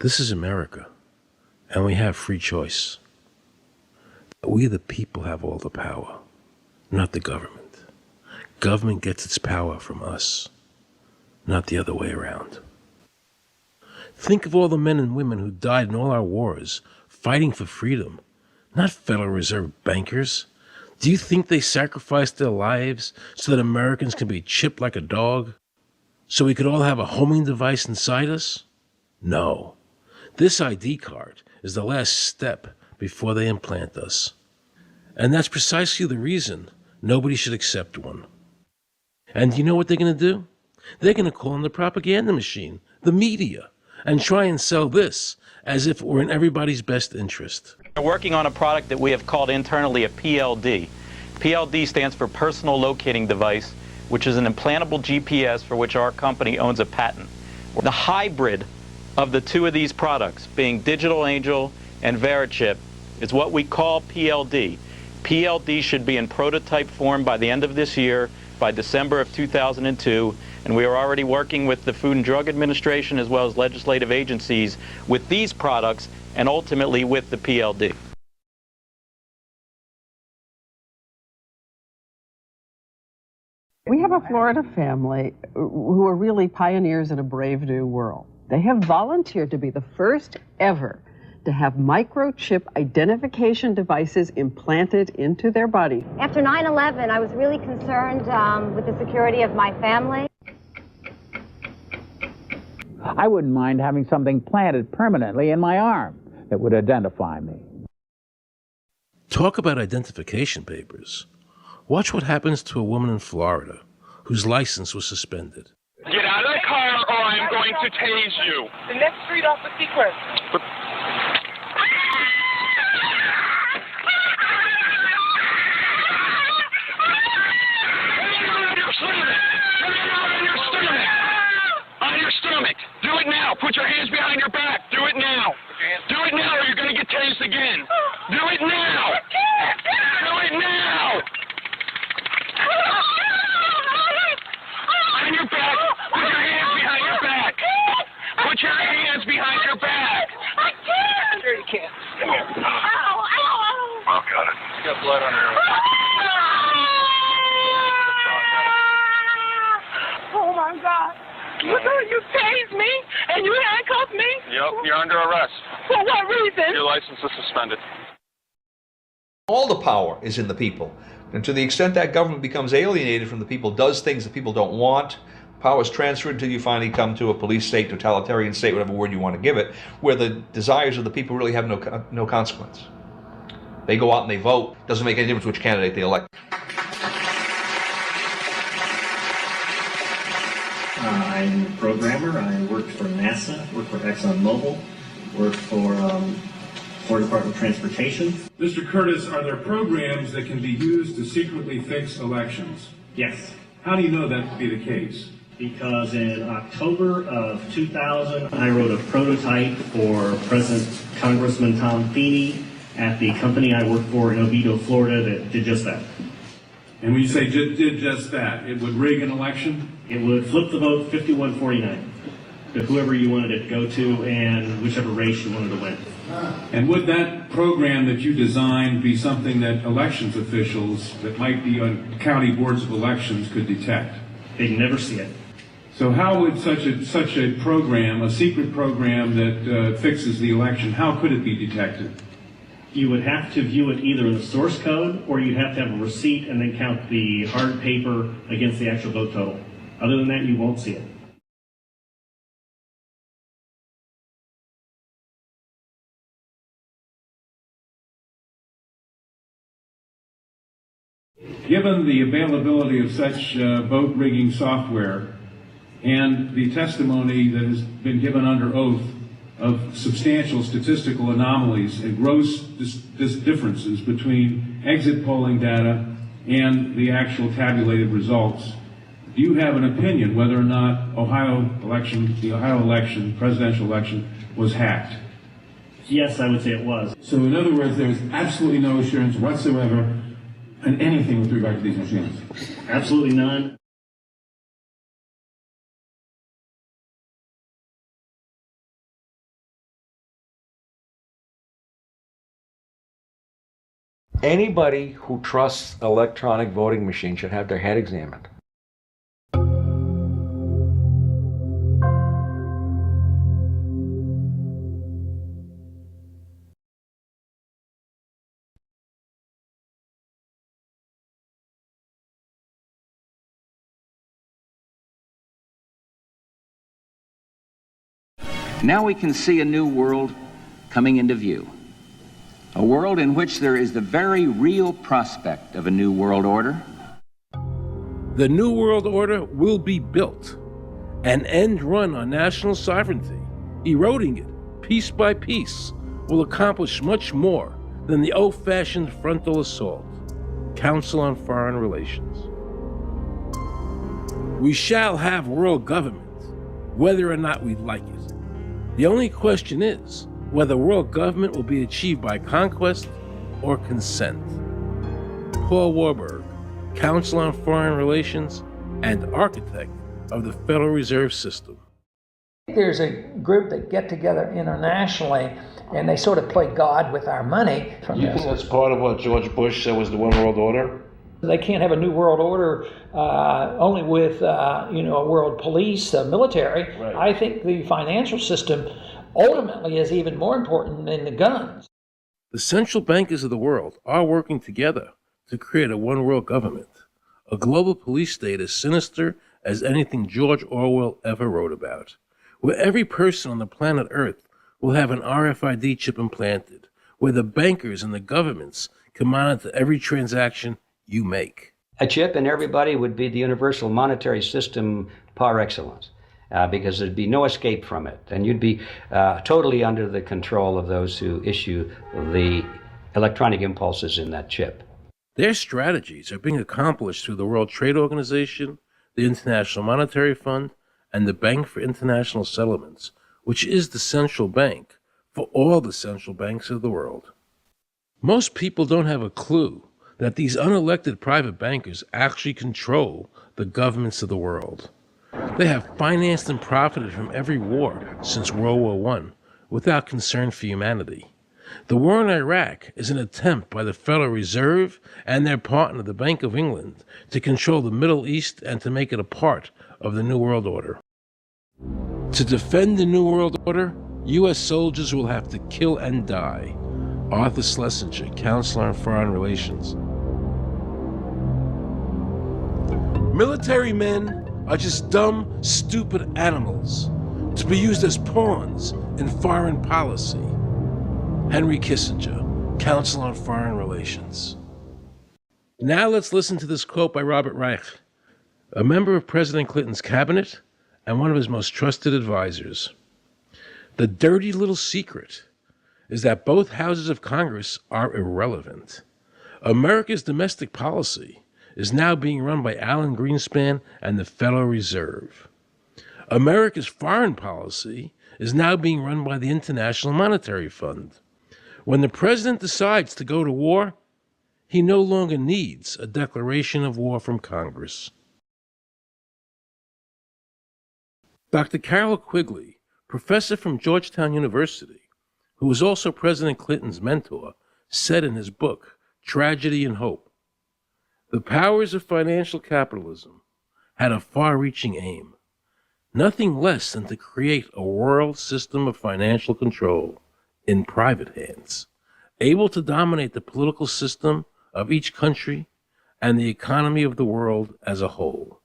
This is America, and we have free choice. We the people have all the power, not the government. Government gets its power from us, not the other way around. Think of all the men and women who died in all our wars, fighting for freedom, not Federal Reserve bankers. Do you think they sacrificed their lives so that Americans can be chipped like a dog? So we could all have a homing device inside us? No. This ID card is the last step before they implant us. And that's precisely the reason nobody should accept one. And you know what they're going to do? They're going to call in the propaganda machine, the media, and try and sell this as if it were in everybody's best interest. We're working on a product that we have called internally a PLD. PLD stands for Personal Locating Device, which is an implantable GPS for which our company owns a patent. The hybrid of the two of these products, being Digital Angel and Verichip, is what we call PLD. PLD should be in prototype form by the end of this year, by December of 2002, and we are already working with the Food and Drug Administration as well as legislative agencies with these products and ultimately with the PLD. We have a Florida family who are really pioneers in a brave new world. They have volunteered to be the first ever to have microchip identification devices implanted into their body. After 9/11, I was really concerned with the security of my family. I wouldn't mind having something planted permanently in my arm that would identify me. Talk about identification papers. Watch what happens to a woman in Florida whose license was suspended. Get out of the car or I'm going to tase you. The next street off the Sequest. On your stomach. Do it now. Put your hands behind your back. Do it now. Do it now or you're going to get tased again. Do it now. Do it now. On your back. Put your hands behind your back. Put your hands behind your back. I can't. Sure you can. Come here. Ow, ow. Oh, got it. You got blood on her. Oh my God. You tased me and you handcuffed me? Yep, you're under arrest. For what reason? Your license is suspended. All the power is in the people. And to the extent that government becomes alienated from the people, does things that people don't want, power is transferred until you finally come to a police state, totalitarian state, whatever word you want to give it, where the desires of the people really have no consequence. They go out and they vote. Doesn't make any difference which candidate they elect. I'm a programmer. I worked for NASA, worked for ExxonMobil, worked for Florida Department of Transportation. Mr. Curtis, are there programs that can be used to secretly fix elections? Yes. How do you know that to be the case? Because in October of 2000, I wrote a prototype for President Congressman Tom Feeney at the company I worked for in Oviedo, Florida, that did just that. And when you say did just that, it would rig an election? It would flip the vote 51-49 to whoever you wanted it to go to and whichever race you wanted to win. And would that program that you designed be something that elections officials that might be on county boards of elections could detect? They'd never see it. So how would such a program, a secret program that fixes the election, how could it be detected? You would have to view it either in the source code or you'd have to have a receipt and then count the hard paper against the actual vote total. Other than that, you won't see it. Given the availability of such vote rigging software and the testimony that has been given under oath of substantial statistical anomalies and gross differences between exit polling data and the actual tabulated results, do you have an opinion whether or not the Ohio election, presidential election, was hacked? Yes, I would say it was. So in other words, there's absolutely no assurance whatsoever in anything with regard to these machines? Absolutely none. Anybody who trusts electronic voting machines should have their head examined. Now we can see a new world coming into view. A world in which there is the very real prospect of a new world order. The New World Order will be built, an end run on national sovereignty, eroding it piece by piece, will accomplish much more than the old-fashioned frontal assault. Council on Foreign Relations. We shall have world government, whether or not we like it. The only question is whether world government will be achieved by conquest or consent. Paul Warburg, Council on Foreign Relations and architect of the Federal Reserve System. There's a group that get together internationally and they sort of play God with our money. You think that's part of what George Bush said was the one world order? They can't have a new world order only with a world police, military. Right. I think the financial system ultimately is even more important than the guns. The central bankers of the world are working together to create a one world government, a global police state as sinister as anything George Orwell ever wrote about, where every person on the planet Earth will have an RFID chip implanted, where the bankers and the governments can monitor every transaction you make. A chip in everybody would be the universal monetary system par excellence, because there'd be no escape from it, and you'd be totally under the control of those who issue the electronic impulses in that chip. Their strategies are being accomplished through the World Trade Organization, the International Monetary Fund, and the Bank for International Settlements, which is the central bank for all the central banks of the world. Most people don't have a clue that these unelected private bankers actually control the governments of the world. They have financed and profited from every war since World War I without concern for humanity. The war in Iraq is an attempt by the Federal Reserve and their partner, the Bank of England, to control the Middle East and to make it a part of the New World Order. To defend the New World Order, U.S. soldiers will have to kill and die. Arthur Schlesinger, Counselor on Foreign Relations. Military men are just dumb, stupid animals to be used as pawns in foreign policy. Henry Kissinger, Council on Foreign Relations. Now let's listen to this quote by Robert Reich, a member of President Clinton's cabinet and one of his most trusted advisors. The dirty little secret is that both houses of Congress are irrelevant. America's domestic policy is now being run by Alan Greenspan and the Federal Reserve. America's foreign policy is now being run by the International Monetary Fund. When the president decides to go to war, he no longer needs a declaration of war from Congress. Dr. Carol Quigley, professor from Georgetown University, who was also President Clinton's mentor, said in his book, Tragedy and Hope, the powers of financial capitalism had a far-reaching aim, nothing less than to create a world system of financial control in private hands, able to dominate the political system of each country and the economy of the world as a whole.